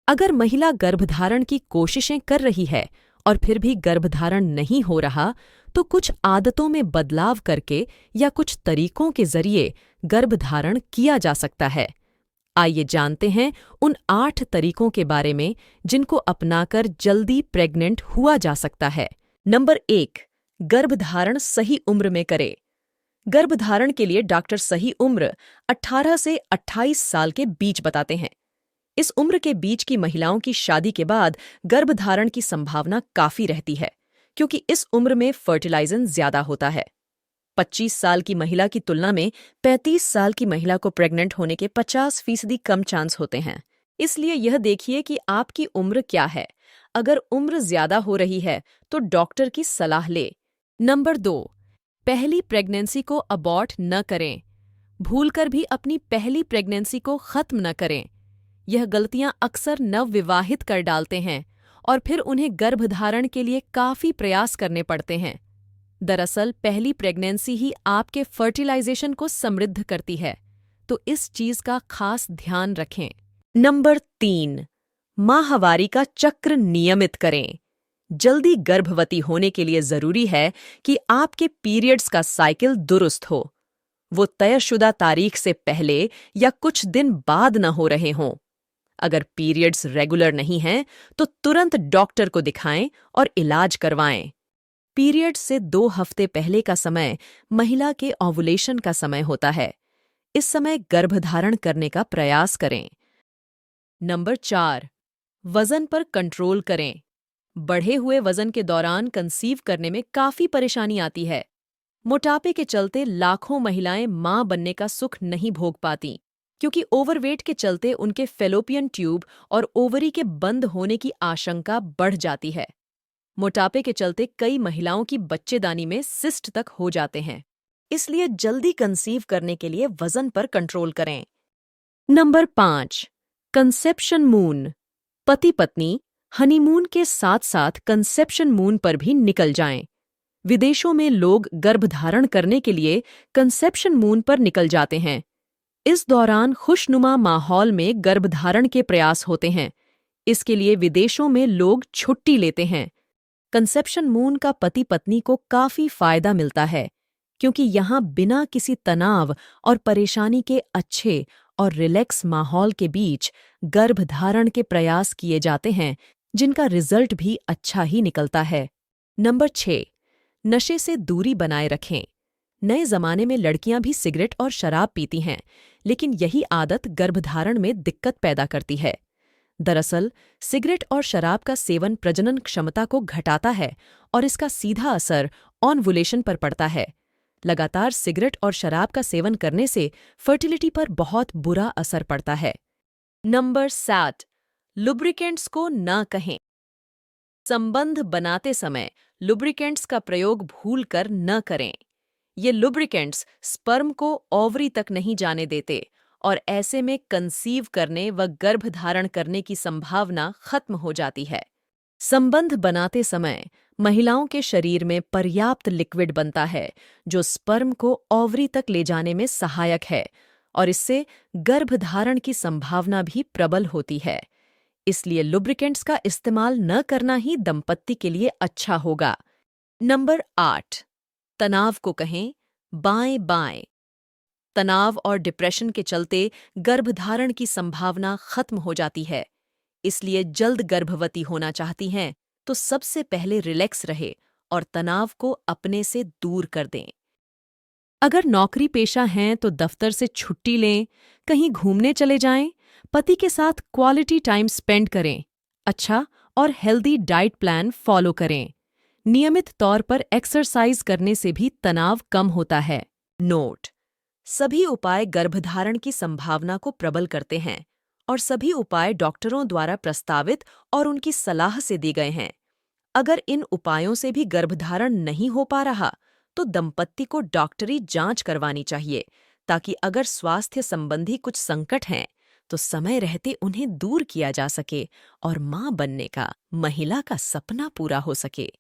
अगर महिला गर्भधारण की कोशिशें कर रही है और फिर भी गर्भधारण नहीं हो रहा, तो कुछ आदतों में बदलाव करके या कुछ तरीकों के जरिए गर्भधारण किया जा सकता है। आइए जानते हैं उन 8 तरीकों के बारे में जिनको अपनाकर जल्दी प्रेग्नेंट हुआ जा सकता है। नंबर 1, गर्भधारण सही उम्र में करें। गर्भधारण के लिए डॉक्टर सही उम्र 18 से 28 साल के बीच बताते हैं। इस उम्र के बीच की महिलाओं की शादी के बाद गर्भधारण की संभावना काफी रहती है, क्योंकि इस उम्र में फर्टिलाइजन ज्यादा होता है। 25 साल की महिला की तुलना में 35 साल की महिला को प्रेग्नेंट होने के 50% कम चांस होते हैं। इसलिए यह देखिए कि आपकी उम्र क्या है। अगर उम्र ज्यादा हो रही है तो डॉक्टर की सलाह ले। नंबर 2, पहली प्रेगनेंसी को अबॉर्ट न करें। भूलकर भी अपनी पहली प्रेगनेंसी को खत्म न करें। यह गलतियां अक्सर नवविवाहित कर डालते हैं और फिर उन्हें गर्भधारण के लिए काफी प्रयास करने पड़ते हैं। दरअसल पहली प्रेगनेंसी ही आपके फर्टिलाइजेशन को समृद्ध करती है, तो इस चीज का खास ध्यान रखें। नंबर 3, माहवारी का चक्र नियमित करें। जल्दी गर्भवती होने के लिए जरूरी है कि आपके पीरियड्स का साइकिल दुरुस्त हो। वो तयशुदा तारीख से पहले या कुछ दिन बाद न हो रहे हों। अगर पीरियड्स रेगुलर नहीं हैं, तो तुरंत डॉक्टर को दिखाएं और इलाज करवाएं। पीरियड से 2 हफ्ते पहले का समय महिला के ओवुलेशन का समय होता है। इस समय गर्भधारण करने का प्रयास करें। नंबर 4, वजन पर कंट्रोल करें। बढ़े हुए वजन के दौरान कंसीव करने में काफी परेशानी आती है। मोटापे के चलते लाखों महिलाएं मां बनने का सुख नहीं भोग पाती, क्योंकि ओवरवेट के चलते उनके फेलोपियन ट्यूब और ओवरी के बंद होने की आशंका बढ़ जाती है। मोटापे के चलते कई महिलाओं की बच्चेदानी में सिस्ट तक हो जाते हैं। इसलिए जल्दी कंसीव करने के लिए वजन पर कंट्रोल करें। Number 5, conception moon. पति पत्नी हनीमून के साथ साथ कंसेप्शन मून पर भी निकल जाएं। विदेशों में लोग गर्भधारण करने के लिए कंसेप्शन मून पर निकल जाते हैं। इस दौरान खुशनुमा माहौल में गर्भधारण के प्रयास होते हैं। इसके लिए विदेशों में लोग छुट्टी लेते हैं। कंसेप्शन मून का पति पत्नी को काफी फायदा मिलता है, क्योंकि यहाँ बिना किसी तनाव और परेशानी के अच्छे और रिलैक्स माहौल के बीच गर्भधारण के प्रयास किए जाते हैं, जिनका रिजल्ट भी अच्छा ही निकलता है। नंबर 6, नशे से दूरी बनाए रखें। नए जमाने में लड़कियां भी सिगरेट और शराब पीती हैं, लेकिन यही आदत गर्भधारण में दिक्कत पैदा करती है। दरअसल सिगरेट और शराब का सेवन प्रजनन क्षमता को घटाता है और इसका सीधा असर ओवुलेशन पर पड़ता है। लगातार सिगरेट और शराब का सेवन करने से फर्टिलिटी पर बहुत बुरा असर पड़ता है। नंबर 7, लुब्रिकेंट्स को न कहें। संबंध बनाते समय लुब्रिकेंट्स का प्रयोग भूलकर न करें। ये लुब्रिकेंट्स स्पर्म को ओवरी तक नहीं जाने देते और ऐसे में कंसीव करने व गर्भधारण करने की संभावना खत्म हो जाती है। संबंध बनाते समय महिलाओं के शरीर में पर्याप्त लिक्विड बनता है, जो स्पर्म को ओवरी तक ले जाने में सहायक है और इससे गर्भधारण की संभावना भी प्रबल होती है। इसलिए लुब्रिकेंट्स का इस्तेमाल न करना ही दंपत्ति के लिए अच्छा होगा। नंबर 8, तनाव को कहें बाएं बाएं। तनाव और डिप्रेशन के चलते गर्भधारण की संभावना खत्म हो जाती है। इसलिए जल्द गर्भवती होना चाहती हैं तो सबसे पहले रिलैक्स रहे और तनाव को अपने से दूर कर दें। अगर नौकरी पेशा हैं तो दफ्तर से छुट्टी लें, कहीं घूमने चले जाएं, पति के साथ क्वालिटी टाइम स्पेंड करें, अच्छा और हेल्दी डाइट प्लान फॉलो करें। नियमित तौर पर एक्सरसाइज करने से भी तनाव कम होता है। नोट: सभी उपाय गर्भधारण की संभावना को प्रबल करते हैं और सभी उपाय डॉक्टरों द्वारा प्रस्तावित और उनकी सलाह से दिए गए हैं। अगर इन उपायों से भी गर्भधारण नहीं हो पा रहा, तो दंपत्ति को डॉक्टरी जांच करवानी चाहिए, ताकि अगर स्वास्थ्य संबंधी कुछ संकट हैं, तो समय रहते उन्हें दूर किया जा सके और मां बनने का महिला का सपना पूरा हो सके।